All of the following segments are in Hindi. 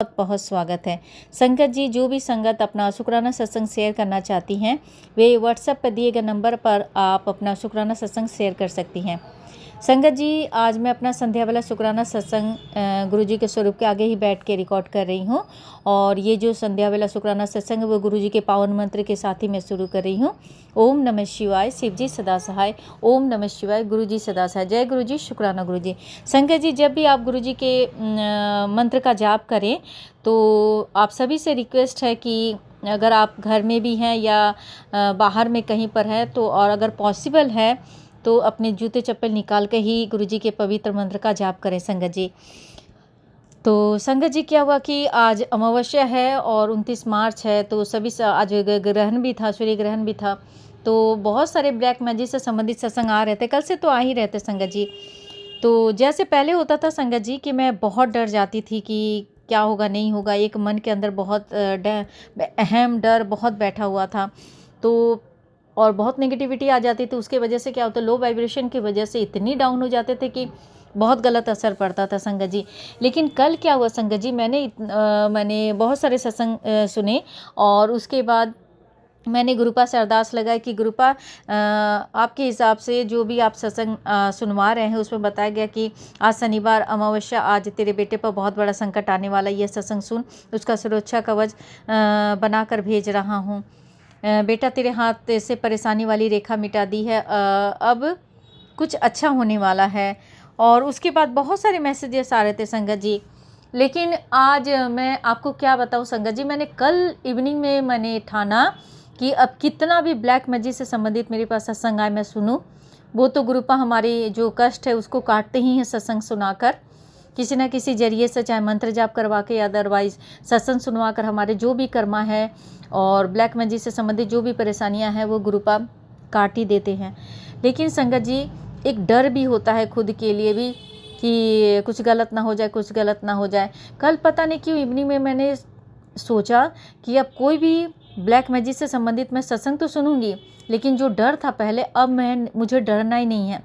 बहुत बहुत स्वागत है। संगत जी, जो भी संगत अपना शुक्राना सत्संग शेयर करना चाहती हैं, वे व्हाट्सएप पर दिए गए नंबर पर आप अपना शुक्राना सत्संग शेयर कर सकती हैं। संगत जी, आज मैं अपना संध्या वाला शुक्राना सत्संग गुरु जी के स्वरूप के आगे ही बैठ के रिकॉर्ड कर रही हूँ। और ये जो संध्या वाला शुक्राना सत्संग है वो गुरु जी के पावन मंत्र के साथ ही मैं शुरू कर रही हूँ। ओम नमः शिवाय, शिव जी सदा सहाय। ओम नमः शिवाय, गुरु जी सदा सहाय। जय गुरु जी, शुक्राना गुरु जी। संगत जी, जब भी आप गुरु जी के मंत्र का जाप करें तो आप सभी से रिक्वेस्ट है कि अगर आप घर में भी हैं या बाहर में कहीं पर हैं तो, और अगर पॉसिबल है तो अपने जूते चप्पल निकाल के ही गुरु जी के पवित्र मंत्र का जाप करें। संगत जी, तो संगत जी क्या हुआ कि आज अमावस्या है और 29 मार्च है, तो सभी आज ग्रहण भी था, सूर्य ग्रहण भी था। तो बहुत सारे ब्लैक मैजिक से संबंधित सत्संग आ रहे थे, कल से तो आ ही रहते संगत जी। तो जैसे पहले होता था संगत जी कि मैं बहुत डर जाती थी कि क्या होगा नहीं होगा, एक मन के अंदर बहुत अहम डर बहुत बैठा हुआ था। तो और बहुत नेगेटिविटी आ जाती थी, उसके वजह से क्या होता, लो वाइब्रेशन की वजह से इतनी डाउन हो जाते थे कि बहुत गलत असर पड़ता था संगत जी। लेकिन कल क्या हुआ संगत जी, मैंने बहुत सारे सत्संग सुने और उसके बाद मैंने गुरुपा से अरदास लगाई कि गुरुपा आपके हिसाब से जो भी आप सत्संग सुनवा रहे हैं उसमें बताया गया कि आज शनिवार अमावस्या, आज तेरे बेटे पर बहुत बड़ा संकट आने वाला, ये सत्संग सुन, उसका सुरक्षा कवच बनाकर भेज रहा हूँ। बेटा तेरे हाथ से परेशानी वाली रेखा मिटा दी है, अब कुछ अच्छा होने वाला है। और उसके बाद बहुत सारे मैसेजेस आ रहे थे संगत जी। लेकिन आज मैं आपको क्या बताऊं संगत जी, मैंने कल इवनिंग में मैंने ठाना कि अब कितना भी ब्लैक मैजिक से संबंधित मेरे पास सत्संग आए मैं सुनूं। वो तो गुरुपा हमारे जो कष्ट है उसको काटते ही हैं सत्संग सुनाकर, किसी न किसी जरिए से, चाहे मंत्र जाप करवा के या अदरवाइज सत्संग सुनवा कर हमारे जो भी कर्मा है और ब्लैक मैजिक से संबंधित जो भी परेशानियां हैं वो गुरुपा काट ही देते हैं। लेकिन संगत जी, एक डर भी होता है खुद के लिए भी कि कुछ गलत ना हो जाए, कुछ गलत ना हो जाए। कल पता नहीं क्यों इवनिंग में मैंने सोचा कि अब कोई भी ब्लैक मैजिक से संबंधित मैं सत्संग तो सुनूंगी, लेकिन जो डर था पहले, अब मुझे डरना ही नहीं है।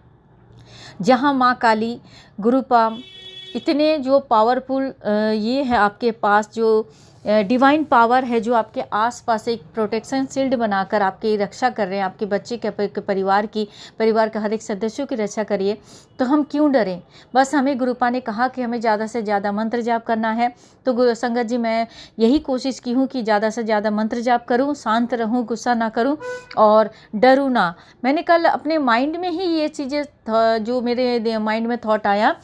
जहाँ माँ काली, गुरुपा इतने जो पावरफुल ये है आपके पास, जो डिवाइन पावर है जो आपके आसपास एक प्रोटेक्शन शील्ड बनाकर आपकी रक्षा कर रहे हैं, आपके बच्चे के परिवार के हर एक सदस्यों की रक्षा करिए, तो हम क्यों डरें। बस हमें गुरुपा ने कहा कि हमें ज़्यादा से ज़्यादा मंत्र जाप करना है। तो संगत जी, मैं यही कोशिश की हूँ कि ज़्यादा से ज़्यादा मंत्र जाप करूँ, शांत रहूँ, गुस्सा ना करूँ और डरूँ ना। मैंने कल अपने माइंड में ही ये चीज़ें जो मेरे माइंड में थॉट आया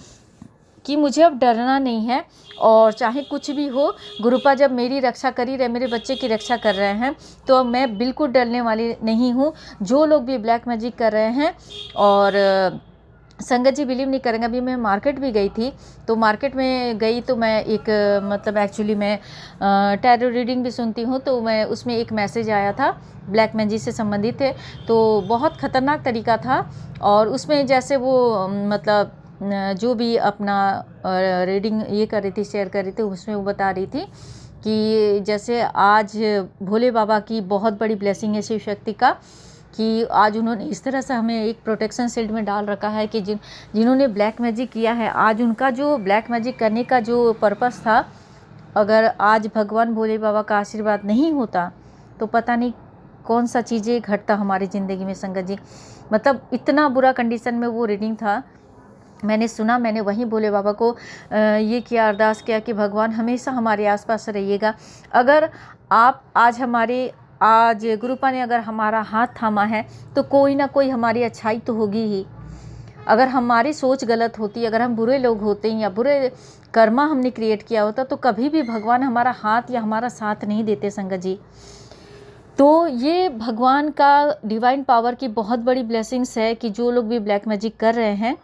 कि मुझे अब डरना नहीं है, और चाहे कुछ भी हो, गुरुपा जब मेरी रक्षा कर ही रहे, मेरे बच्चे की रक्षा कर रहे हैं, तो अब मैं बिल्कुल डरने वाली नहीं हूँ। जो लोग भी ब्लैक मैजिक कर रहे हैं, और संगत जी बिलीव नहीं करेंगे, अभी मैं मार्केट भी गई थी, तो मार्केट में गई तो मैं एक मतलब एक्चुअली मैं टैरो रीडिंग भी सुनती हूँ, तो मैं उसमें एक मैसेज आया था ब्लैक मैजिक से संबंधित है, तो बहुत ख़तरनाक तरीका था। और उसमें जैसे वो मतलब जो भी अपना रीडिंग ये कर रही थी, शेयर कर रही थी, उसमें वो बता रही थी कि जैसे आज भोले बाबा की बहुत बड़ी ब्लेसिंग है शिव शक्ति का, कि आज उन्होंने इस तरह से हमें एक प्रोटेक्शन शील्ड में डाल रखा है कि जिन्होंने ब्लैक मैजिक किया है, आज उनका जो ब्लैक मैजिक करने का जो पर्पस था, अगर आज भगवान भोले बाबा का आशीर्वाद नहीं होता तो पता नहीं कौन सा चीज़ें घटता हमारी ज़िंदगी में संगत जी। मतलब इतना बुरा कंडीशन में वो रीडिंग था। मैंने सुना, मैंने वहीं भोले बाबा को ये किया, अरदास किया कि भगवान हमेशा हमारे आसपास रहिएगा। अगर आप आज गुरुपा ने अगर हमारा हाथ थामा है तो कोई ना कोई हमारी अच्छाई तो होगी ही। अगर हमारी सोच गलत होती, अगर हम बुरे लोग होते या बुरे कर्मा हमने क्रिएट किया होता, तो कभी भी भगवान हमारा हाथ या हमारा साथ नहीं देते संगत जी। तो ये भगवान का डिवाइन पावर की बहुत बड़ी ब्लेसिंग्स है कि जो लोग भी ब्लैक मैजिक कर रहे हैं,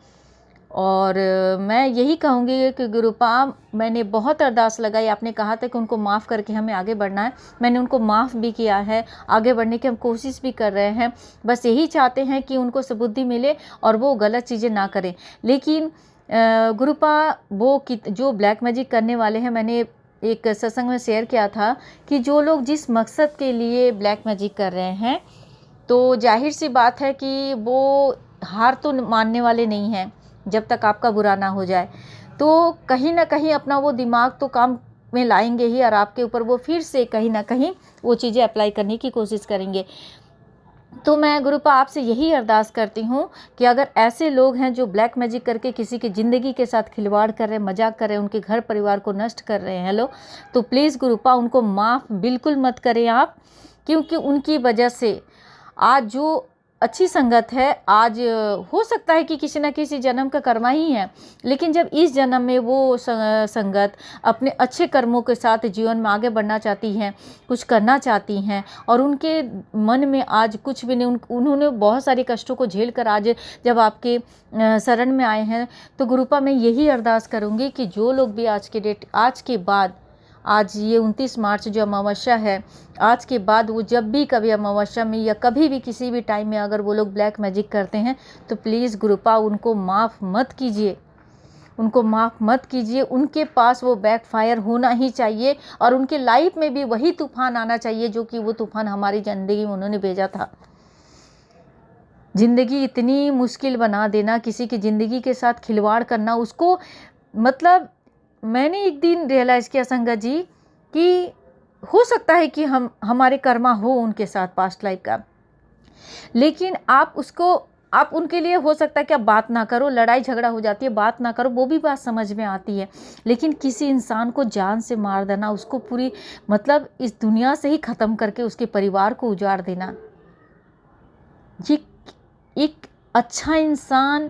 और मैं यही कहूँगी कि गुरुपा, मैंने बहुत अरदास लगाई, आपने कहा था कि उनको माफ़ करके हमें आगे बढ़ना है, मैंने उनको माफ़ भी किया है, आगे बढ़ने की हम कोशिश भी कर रहे हैं। बस यही चाहते हैं कि उनको सुबुद्धि मिले और वो गलत चीज़ें ना करें। लेकिन गुरुपा, वो जो ब्लैक मैजिक करने वाले हैं, मैंने एक सत्संग में शेयर किया था कि जो लोग जिस मकसद के लिए ब्लैक मैजिक कर रहे हैं, तो जाहिर सी बात है कि वो हार तो मानने वाले नहीं हैं जब तक आपका बुरा ना हो जाए। तो कहीं ना कहीं अपना वो दिमाग तो काम में लाएंगे ही और आपके ऊपर वो फिर से कहीं ना कहीं वो चीज़ें अप्लाई करने की कोशिश करेंगे। तो मैं गुरुपा आपसे यही अरदास करती हूँ कि अगर ऐसे लोग हैं जो ब्लैक मैजिक करके किसी की ज़िंदगी के साथ खिलवाड़ कर रहे हैं, मजाक कर रहे हैं, उनके घर परिवार को नष्ट कर रहे हैं लोग, तो प्लीज़ गुरुपा उनको माफ़ बिल्कुल मत करें आप, क्योंकि उनकी वजह से आज जो अच्छी संगत है, आज हो सकता है कि किसी न किसी जन्म का कर्मा ही है, लेकिन जब इस जन्म में वो संगत अपने अच्छे कर्मों के साथ जीवन में आगे बढ़ना चाहती हैं, कुछ करना चाहती हैं और उनके मन में आज कुछ भी नहीं, उन्होंने बहुत सारे कष्टों को झेल कर आज जब आपके शरण में आए हैं, तो गुरुपा मैं यही अरदास करूँगी कि जो लोग भी आज के बाद, आज ये 29 मार्च जो अमावस्या है, आज के बाद वो जब भी कभी अमावस्या में या कभी भी किसी भी टाइम में अगर वो लोग ब्लैक मैजिक करते हैं तो प्लीज़ गुरुपा उनको माफ़ मत कीजिए, उनको माफ़ मत कीजिए। उनके पास वो बैकफायर होना ही चाहिए और उनके लाइफ में भी वही तूफान आना चाहिए जो कि वो तूफान हमारी ज़िंदगी में उन्होंने भेजा था। ज़िंदगी इतनी मुश्किल बना देना, किसी की ज़िंदगी के साथ खिलवाड़ करना, उसको मतलब मैंने एक दिन रियलाइज़ किया संगत जी कि हो सकता है कि हमारे कर्मा हो उनके साथ पास्ट लाइफ का, लेकिन आप उनके लिए हो सकता है कि आप बात ना करो, लड़ाई झगड़ा हो जाती है, बात ना करो, वो भी बात समझ में आती है, लेकिन किसी इंसान को जान से मार देना, उसको पूरी मतलब इस दुनिया से ही ख़त्म करके उसके परिवार को उजाड़ देना, ये एक अच्छा इंसान,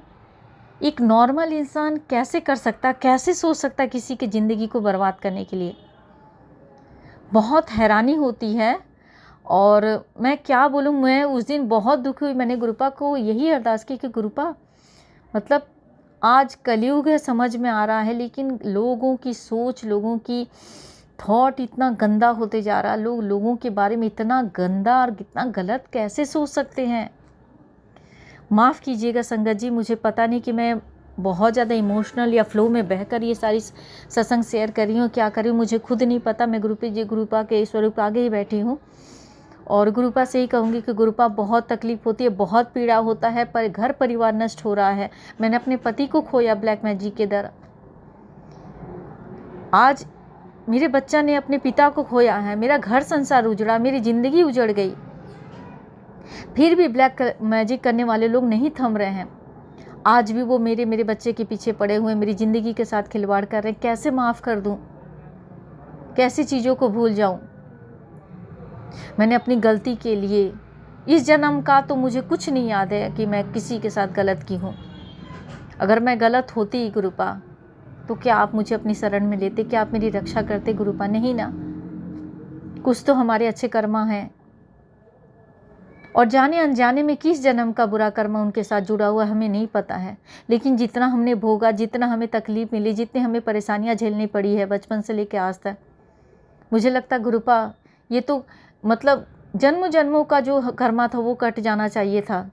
एक नॉर्मल इंसान कैसे कर सकता, कैसे सोच सकता किसी की ज़िंदगी को बर्बाद करने के लिए। बहुत हैरानी होती है और मैं क्या बोलूँ, मैं उस दिन बहुत दुखी हुई। मैंने गुरुपा को यही अरदास की कि गुरुपा मतलब आज कलयुग है, समझ में आ रहा है, लेकिन लोगों की सोच, लोगों की थॉट इतना गंदा होते जा रहा है, लोगों के बारे में इतना गंदा और इतना गलत कैसे सोच सकते हैं। माफ़ कीजिएगा संगत जी, मुझे पता नहीं कि मैं बहुत ज़्यादा इमोशनल या फ्लो में बहकर ये सारी सत्संग शेयर कर रही हूँ, क्या कर रही हूँ मुझे खुद नहीं पता। मैं गुरुपा के स्वरूप आगे ही बैठी हूँ और गुरुपा से ही कहूँगी कि गुरुपा बहुत तकलीफ़ होती है, बहुत पीड़ा होता है, पर घर परिवार नष्ट हो रहा है। मैंने अपने पति को खोया ब्लैक मैजिक के दर, आज मेरे बच्चा ने अपने पिता को खोया है, मेरा घर संसार उजड़ा, मेरी ज़िंदगी उजड़ गई, फिर भी ब्लैक मैजिक करने वाले लोग नहीं थम रहे हैं। आज भी वो मेरे बच्चे के पीछे पड़े हुए, मेरी ज़िंदगी के साथ खिलवाड़ कर रहे हैं। कैसे माफ़ कर दूं, कैसी चीज़ों को भूल जाऊं। मैंने अपनी गलती के लिए इस जन्म का तो मुझे कुछ नहीं याद है कि मैं किसी के साथ गलत की हूँ। अगर मैं गलत होती गुरुपा तो क्या आप मुझे अपनी शरण में लेते, क्या आप मेरी रक्षा करते गुरुपा? नहीं ना, कुछ तो हमारे अच्छे कर्मा हैं और जाने अनजाने में किस जन्म का बुरा कर्म उनके साथ जुड़ा हुआ हमें नहीं पता है। लेकिन जितना हमने भोगा, जितना हमें तकलीफ़ मिली, जितनी हमें परेशानियां झेलनी पड़ी है बचपन से लेकर आज तक, मुझे लगता गुरुपा ये तो मतलब जन्म जन्मों का जो कर्मा था वो कट जाना चाहिए था।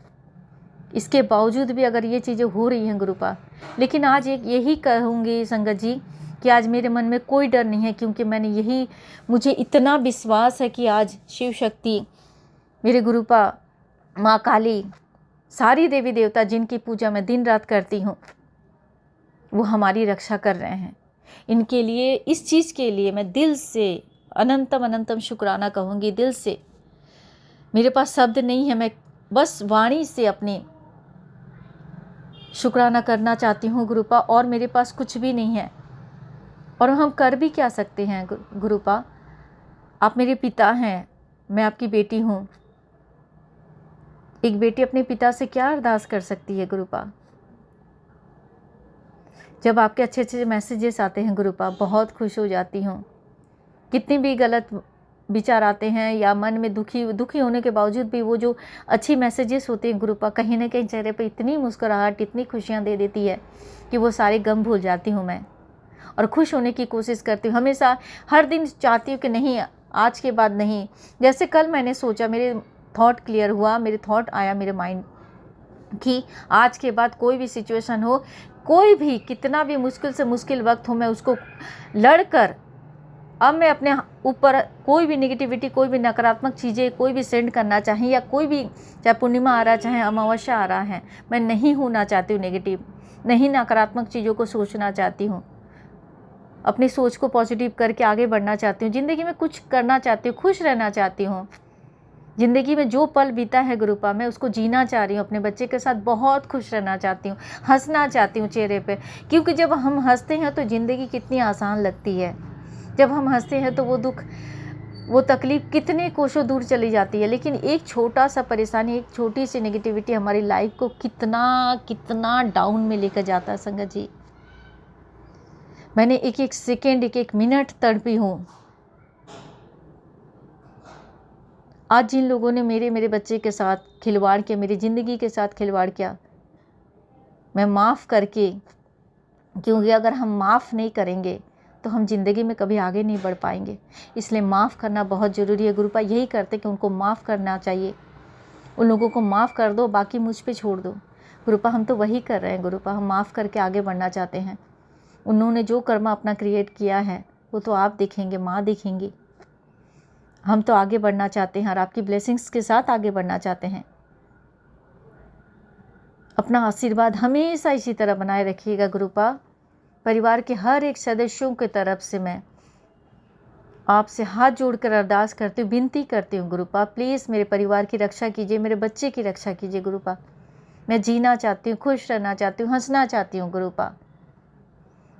इसके बावजूद भी अगर ये चीज़ें हो रही हैं गुरुपा, लेकिन आज एक यही कहूँगी संगत जी कि आज मेरे मन में कोई डर नहीं है, क्योंकि मुझे इतना विश्वास है कि आज शिव शक्ति, मेरे गुरुपा, माँ काली, सारी देवी देवता जिनकी पूजा मैं दिन रात करती हूँ, वो हमारी रक्षा कर रहे हैं। इनके लिए, इस चीज़ के लिए मैं दिल से अनंतम अनंतम शुक्राना कहूँगी, दिल से। मेरे पास शब्द नहीं है, मैं बस वाणी से अपनी शुक्राना करना चाहती हूँ गुरुपा, और मेरे पास कुछ भी नहीं है और हम कर भी क्या सकते हैं गुरुपा? आप मेरे पिता हैं, मैं आपकी बेटी हूँ। एक बेटी अपने पिता से क्या अरदास कर सकती है गुरुपा? जब आपके अच्छे अच्छे मैसेजेस आते हैं गुरुपा, बहुत खुश हो जाती हूँ। कितनी भी गलत विचार आते हैं या मन में दुखी होने के बावजूद भी वो जो अच्छी मैसेजेस होते हैं गुरुपा, कहीं ना कहीं चेहरे पे इतनी मुस्कुराहट, इतनी खुशियाँ दे देती है कि वो सारे गम भूल जाती हूँ मैं और खुश होने की कोशिश करती हूँ। हमेशा हर दिन चाहती हूँ कि नहीं, आज के बाद नहीं। जैसे कल मैंने सोचा, मेरे थॉट क्लियर हुआ, मेरे थॉट आया मेरे माइंड कि आज के बाद कोई भी सिचुएशन हो, कोई भी कितना भी मुश्किल से मुश्किल वक्त हो, मैं उसको लड़कर अब मैं अपने ऊपर कोई भी नेगेटिविटी, कोई भी नकारात्मक चीज़ें कोई भी सेंड करना चाहें या कोई भी, चाहे पूर्णिमा आ रहा है चाहे अमावस्या आ रहा है, मैं नहीं होना चाहती हूँ नेगेटिव, नहीं नकारात्मक चीज़ों को सोचना चाहती हूँ। अपनी सोच को पॉजिटिव करके आगे बढ़ना चाहती हूँ, ज़िंदगी में कुछ करना चाहती हूँ, खुश रहना चाहती हूँ। ज़िंदगी में जो पल बीता है गुरुपा, मैं उसको जीना चाह रही हूँ, अपने बच्चे के साथ बहुत खुश रहना चाहती हूँ, हंसना चाहती हूँ चेहरे पे, क्योंकि जब हम हंसते हैं तो ज़िंदगी कितनी आसान लगती है। जब हम हंसते हैं तो वो दुख, वो तकलीफ़ कितने कोसों दूर चली जाती है। लेकिन एक छोटा सा परेशानी, एक छोटी सी नेगेटिविटी हमारी लाइफ को कितना कितना डाउन में लेकर जाता है संगत जी। मैंने एक एक सेकेंड, एक एक मिनट तड़पी हूँ। आज जिन लोगों ने मेरे बच्चे के साथ खिलवाड़ किया, मेरी ज़िंदगी के साथ खिलवाड़ किया, मैं माफ़ करके, क्योंकि अगर हम माफ़ नहीं करेंगे तो हम ज़िंदगी में कभी आगे नहीं बढ़ पाएंगे। इसलिए माफ़ करना बहुत ज़रूरी है। गुरुपा यही करते कि उनको माफ़ करना चाहिए, उन लोगों को माफ़ कर दो, बाकी मुझ पे छोड़ दो। गुरुपा हम तो वही कर रहे हैं गुरुपा, हम माफ़ करके आगे बढ़ना चाहते हैं। उन्होंने जो कर्मा अपना क्रिएट किया है वो तो आप देखेंगे, माँ देखेंगी। हम तो आगे बढ़ना चाहते हैं और आपकी ब्लेसिंग्स के साथ आगे बढ़ना चाहते हैं। अपना आशीर्वाद हमेशा इसी तरह बनाए रखिएगा गुरुपा। परिवार के हर एक सदस्यों की तरफ से मैं आपसे हाथ जोड़कर अरदास करती हूँ, विनती करती हूँ गुरुपा, प्लीज़ मेरे परिवार की रक्षा कीजिए, मेरे बच्चे की रक्षा कीजिए गुरुपा। मैं जीना चाहती हूँ, खुश रहना चाहती हूँ, हंसना चाहती हूँ गुरुपा।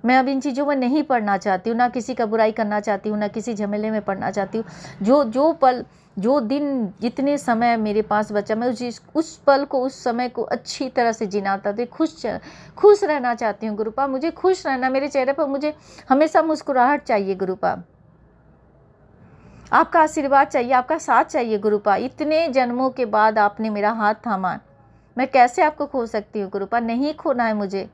मैं अब इन चीज़ों में नहीं पढ़ना चाहती हूँ, ना किसी का बुराई करना चाहती हूँ, ना किसी झमेले में पढ़ना चाहती हूँ। जो पल, जो दिन, जितने समय मेरे पास बचा, मैं उस पल को, उस समय को अच्छी तरह से जीना चाहती हूँ, खुश रहना चाहती हूँ गुरुपा। मुझे खुश रहना, मेरे चेहरे पर मुझे हमेशा मुस्कुराहट चाहिए गुरुपा। आपका आशीर्वाद चाहिए, आपका साथ चाहिए गुरुपा। इतने जन्मों के बाद आपने मेरा हाथ थामा, मैं कैसे आपको खो सकती हूँ गुरुपा। नहीं खोना है मुझे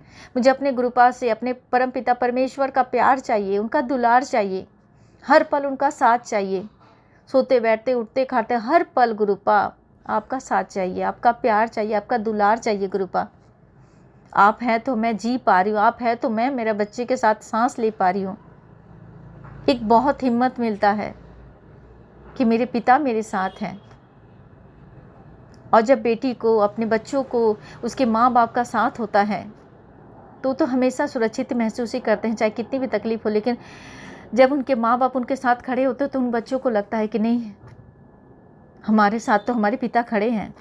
अपने गुरुपा से, अपने परमपिता परमेश्वर का प्यार चाहिए, उनका दुलार चाहिए, हर पल उनका साथ चाहिए। सोते बैठते उठते खाते हर पल गुरुपा आपका साथ चाहिए, आपका प्यार चाहिए, आपका दुलार चाहिए गुरुपा। आप हैं तो मैं जी पा रही हूँ, आप हैं तो मैं मेरे बच्चे के साथ सांस ले पा रही हूँ। एक बहुत हिम्मत मिलता है कि मेरे पिता मेरे साथ हैं। और जब बेटी को, अपने बच्चों को, उसके माँ बाप का साथ होता है तो हमेशा सुरक्षित महसूस ही करते हैं, चाहे कितनी भी तकलीफ हो। लेकिन जब उनके माँ बाप उनके साथ खड़े होते तो उन बच्चों को लगता है कि नहीं, हमारे साथ तो हमारे पिता खड़े हैं।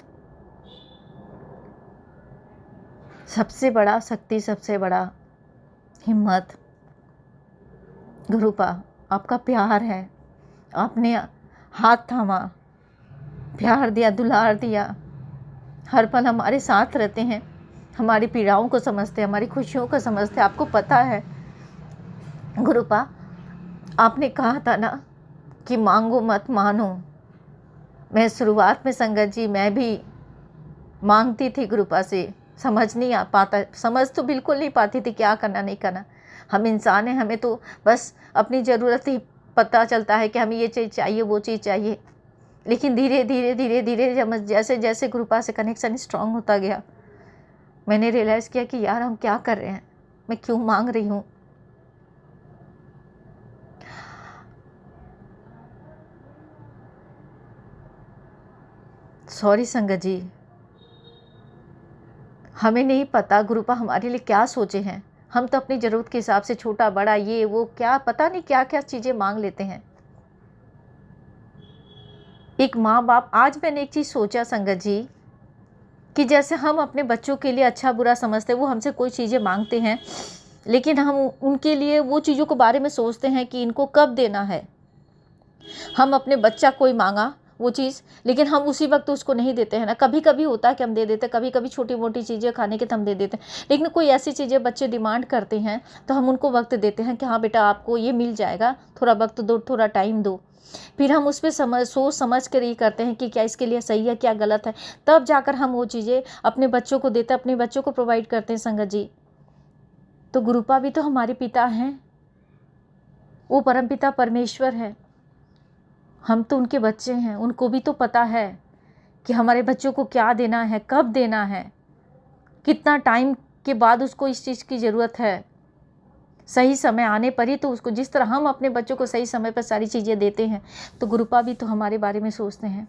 सबसे बड़ा शक्ति, सबसे बड़ा हिम्मत गुरुपा आपका प्यार है। आपने हाथ थामा, प्यार दिया, दुलार दिया, हर पल हमारे साथ रहते हैं, हमारी पीड़ाओं को समझते, हमारी खुशियों को समझते। आपको पता है गुरुपा, आपने कहा था ना कि मांगो मत मानो। मैं शुरुआत में संगत जी, मैं भी मांगती थी गुरुपा से, समझ नहीं आ पाता, समझ तो बिल्कुल नहीं पाती थी क्या करना नहीं करना। हम इंसान हैं, हमें तो बस अपनी ज़रूरत ही पता चलता है कि हमें ये चीज़ चाहिए, वो चीज़ चाहिए। लेकिन धीरे धीरे धीरे धीरे जैसे जैसे गुरुपा से कनेक्शन स्ट्रांग होता गया, मैंने रियलाइज़ किया कि यार हम क्या कर रहे हैं, मैं क्यों मांग रही हूँ। सॉरी संगत जी, हमें नहीं पता गुरुपा हमारे लिए क्या सोचे हैं। हम तो अपनी ज़रूरत के हिसाब से छोटा बड़ा ये वो क्या पता नहीं क्या क्या चीज़ें मांग लेते हैं। एक माँ बाप, आज मैंने एक चीज़ सोचा संगत जी कि जैसे हम अपने बच्चों के लिए अच्छा बुरा समझते हैं, वो हमसे कोई चीज़ें मांगते हैं, लेकिन हम उनके लिए वो चीज़ों के बारे में सोचते हैं कि इनको कब देना है। हम अपने बच्चा कोई मांगा वो चीज़, लेकिन हम उसी वक्त उसको नहीं देते हैं ना। कभी कभी होता है कि हम दे देते हैं, कभी कभी छोटी मोटी चीज़ें खाने के तो हम दे देते हैं, लेकिन कोई ऐसी चीज़ें बच्चे डिमांड करते हैं तो हम उनको वक्त देते हैं कि हाँ बेटा आपको ये मिल जाएगा, थोड़ा वक्त दो, थोड़ा टाइम दो। फिर हम उस पर सोच समझ कर ये करते हैं कि क्या इसके लिए सही है, क्या गलत है, तब जाकर हम वो चीज़ें अपने बच्चों को देते हैं, अपने बच्चों को प्रोवाइड करते हैं संगत जी। तो गुरुपा भी तो हमारे पिता हैं, वो परमपिता परमेश्वर है, हम तो उनके बच्चे हैं। उनको भी तो पता है कि हमारे बच्चों को क्या देना है, कब देना है, कितना टाइम के बाद उसको इस चीज़ की ज़रूरत है। सही समय आने पर ही तो उसको, जिस तरह हम अपने बच्चों को सही समय पर सारी चीज़ें देते हैं, तो गुरुपा भी तो हमारे बारे में सोचते हैं।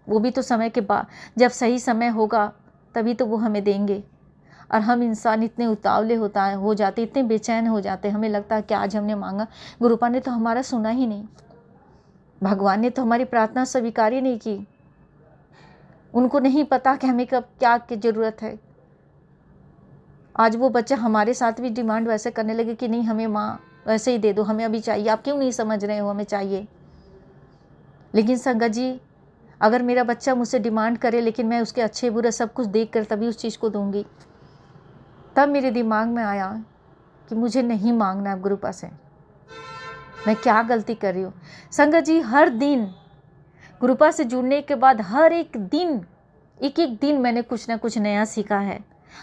वो भी तो समय के बाद, जब सही समय होगा तभी तो वो हमें देंगे। और हम इंसान इतने उतावले हो जाते, इतने बेचैन हो जाते, हमें लगता है कि आज हमने मांगा, गुरुपा ने तो हमारा सुना ही नहीं, भगवान ने तो हमारी प्रार्थना स्वीकार ही नहीं की। उनको नहीं पता कि हमें कब क्या की ज़रूरत है। आज वो बच्चा हमारे साथ भी डिमांड वैसे करने लगे कि नहीं, हमें माँ वैसे ही दे दो, हमें अभी चाहिए, आप क्यों नहीं समझ रहे हो, हमें चाहिए। लेकिन संगत जी, अगर मेरा बच्चा मुझसे डिमांड करे लेकिन मैं उसके अच्छे बुरे सब कुछ देख कर तभी उस चीज़ को दूंगी, तब मेरे दिमाग में आया कि मुझे नहीं मांगना है गुरुपा से, मैं क्या गलती कर रही हूँ। संगत जी, हर दिन गुरुपा से जुड़ने के बाद हर एक दिन मैंने कुछ ना कुछ नया सीखा है,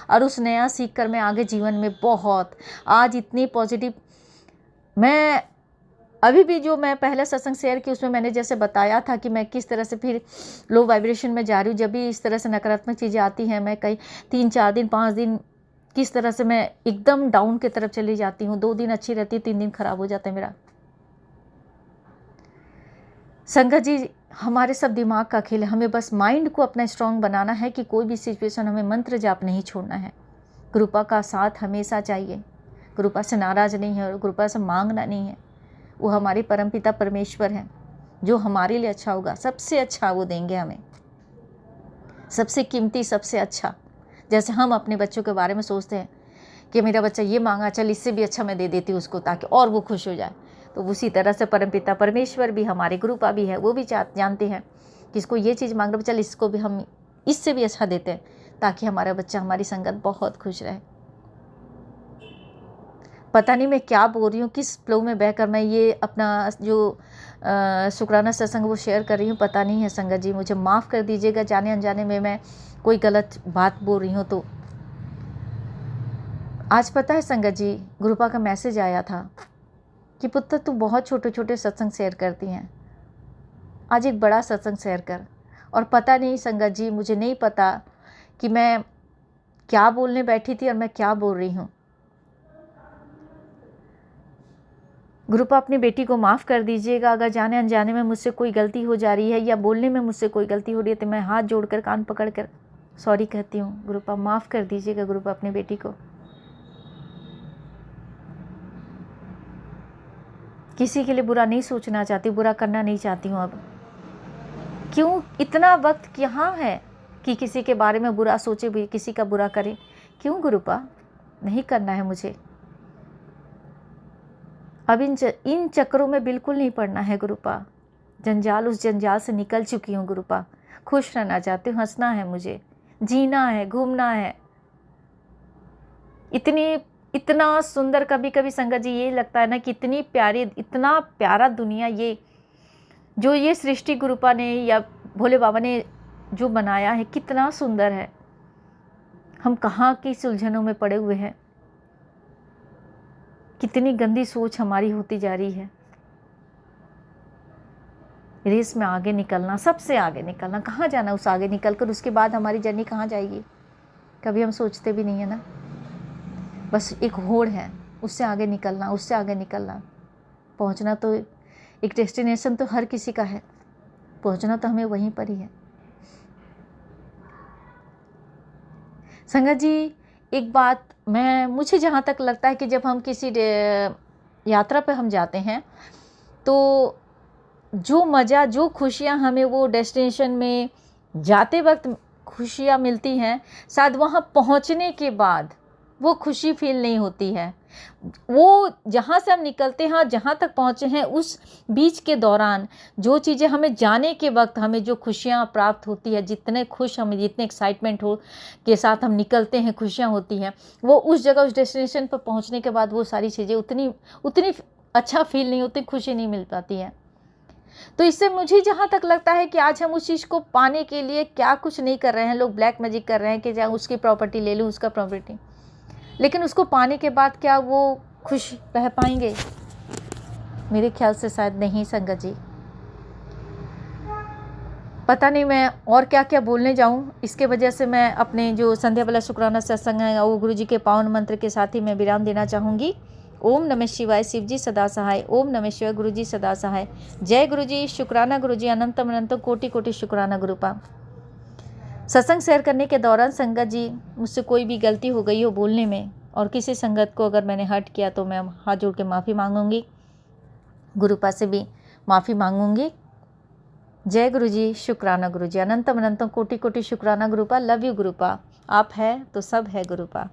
और उस नया सीख कर मैं आगे जीवन में बहुत आज इतनी पॉजिटिव, मैं अभी भी जो मैं पहले सत्संग शेयर की उसमें मैंने जैसे बताया था कि मैं किस तरह से फिर लो वाइब्रेशन में जा रही हूँ। जब भी इस तरह से नकारात्मक चीज़ें आती हैं, मैं कई 3-4 दिन 5 दिन किस तरह से मैं एकदम डाउन की तरफ चली जाती हूँ। 2 दिन अच्छी रहती है, 3 दिन खराब हो जाता है मेरा। संगत जी, हमारे सब दिमाग का खेल है, हमें बस माइंड को अपना स्ट्रांग बनाना है कि कोई भी सिचुएशन हमें मंत्र जाप नहीं छोड़ना है। गुरुपा का साथ हमेशा चाहिए, गुरुपा से नाराज़ नहीं है और गुरुपा से मांगना नहीं है। वो हमारे परमपिता परमेश्वर हैं, जो हमारे लिए अच्छा होगा, सबसे अच्छा वो देंगे हमें, सबसे कीमती, सबसे अच्छा। जैसे हम अपने बच्चों के बारे में सोचते हैं कि मेरा बच्चा ये मांगा, चल इससे भी अच्छा मैं दे देती हूँ उसको ताकि और वो खुश हो जाए, तो उसी तरह से परमपिता परमेश्वर भी, हमारे गुरुपा भी है, वो भी जानते हैं कि इसको ये चीज़ मांग रहा, चल इसको भी हम इससे भी अच्छा देते हैं ताकि हमारा बच्चा, हमारी संगत बहुत खुश रहे। पता नहीं मैं क्या बोल रही हूँ, किस फ्लो में बहकर मैं ये अपना जो शुक्राना सत्संग वो शेयर कर रही हूँ, पता नहीं है संगत जी, मुझे माफ़ कर दीजिएगा जाने अनजाने में मैं कोई गलत बात बोल रही हूँ। तो आज पता है संगत जी, गुरुपा का मैसेज आया था कि पुत्र तू बहुत छोटे छोटे सत्संग शेयर करती हैं, आज एक बड़ा सत्संग शेयर कर। और पता नहीं संगत जी, मुझे नहीं पता कि मैं क्या बोलने बैठी थी और मैं क्या बोल रही हूँ। गुरुपा अपनी बेटी को माफ़ कर दीजिएगा, अगर जाने अनजाने में मुझसे कोई गलती हो जा रही है या बोलने में मुझसे कोई गलती हो रही है तो मैं हाथ जोड़कर कान पकड़कर सॉरी कहती हूँ। गुरुपा माफ़ कर दीजिएगा गुरुपा अपनी बेटी को। किसी के लिए बुरा नहीं सोचना चाहती, बुरा करना नहीं चाहती हूँ। अब क्यों इतना वक्त यहाँ है कि किसी के बारे में बुरा सोचे भी, किसी का बुरा करे? क्यों गुरुपा? नहीं करना है मुझे। अब इन चक्रों में बिल्कुल नहीं पड़ना है गुरुपा। जंजाल, उस जंजाल से निकल चुकी हूँ गुरुपा। खुश रहना चाहती हूँ, हंसना है मुझे, जीना है, घूमना है। इतना सुंदर, कभी कभी संगत जी ये लगता है ना कि इतनी प्यारी, इतना प्यारा दुनिया, ये सृष्टि गुरुपा ने या भोले बाबा ने जो बनाया है, कितना सुंदर है। हम कहाँ की सुलझनों में पड़े हुए हैं, कितनी गंदी सोच हमारी होती जा रही है। रेस में आगे निकलना, सबसे आगे निकलना, कहाँ जाना उस आगे निकलकर, उसके बाद हमारी जर्नी कहाँ जाएगी, कभी हम सोचते भी नहीं है ना। बस एक होड़ है, उससे आगे निकलना, उससे आगे निकलना। पहुँचना तो एक डेस्टिनेशन तो हर किसी का है, पहुँचना तो हमें वहीं पर ही है। संगत जी, एक बात मुझे जहाँ तक लगता है कि जब हम किसी यात्रा पे हम जाते हैं तो जो मज़ा, जो खुशियाँ हमें वो डेस्टिनेशन में जाते वक्त खुशियाँ मिलती हैं, शायद वहाँ पहुँचने के बाद वो खुशी फील नहीं होती है। वो जहाँ से हम निकलते हैं, जहाँ तक पहुँचे हैं, उस बीच के दौरान जो चीज़ें हमें जाने के वक्त हमें जो खुशियाँ प्राप्त होती है, जितने खुश हमें, जितने एक्साइटमेंट हो के साथ हम निकलते हैं, खुशियाँ होती हैं, वो उस जगह, उस डेस्टिनेशन पर पहुँचने के बाद वो सारी चीज़ें उतनी अच्छा फील नहीं होती, खुशी नहीं मिल पाती है। तो इससे मुझे जहाँ तक लगता है कि आज हम उस चीज़ को पाने के लिए क्या कुछ नहीं कर रहे हैं। लोग ब्लैक मैजिक कर रहे हैं कि चाहे उसकी प्रॉपर्टी ले लूँ, उसका प्रॉपर्टी, लेकिन उसको पाने के बाद क्या वो खुश रह पाएंगे? मेरे ख्याल से शायद नहीं संगत जी। पता नहीं मैं और क्या क्या बोलने जाऊं, इसके वजह से मैं अपने जो संध्या वाला शुक्राना सत्संग है वो गुरु जी के पावन मंत्र के साथ ही मैं विराम देना चाहूँगी। ओम नमः शिवाय, शिव जी सदा सहाय। ओम नमः शिवाय, गुरु जी सदा सहाय। जय गुरु जी, शुक्राना गुरु जी, अनंतम अनंतम कोटि कोटि शुक्राना गुरुपा। सत्संग शेयर करने के दौरान संगत जी मुझसे कोई भी गलती हो गई हो बोलने में और किसी संगत को अगर मैंने हर्ट किया तो मैं हाथ जोड़ के माफ़ी मांगूंगी, गुरुपा से भी माफ़ी मांगूंगी। जय गुरु जी, शुक्राना गुरु जी, अनंतम अनंतम कोटि कोटि शुक्राना गुरुपा। लव यू गुरुपा, आप है तो सब है गुरुपा।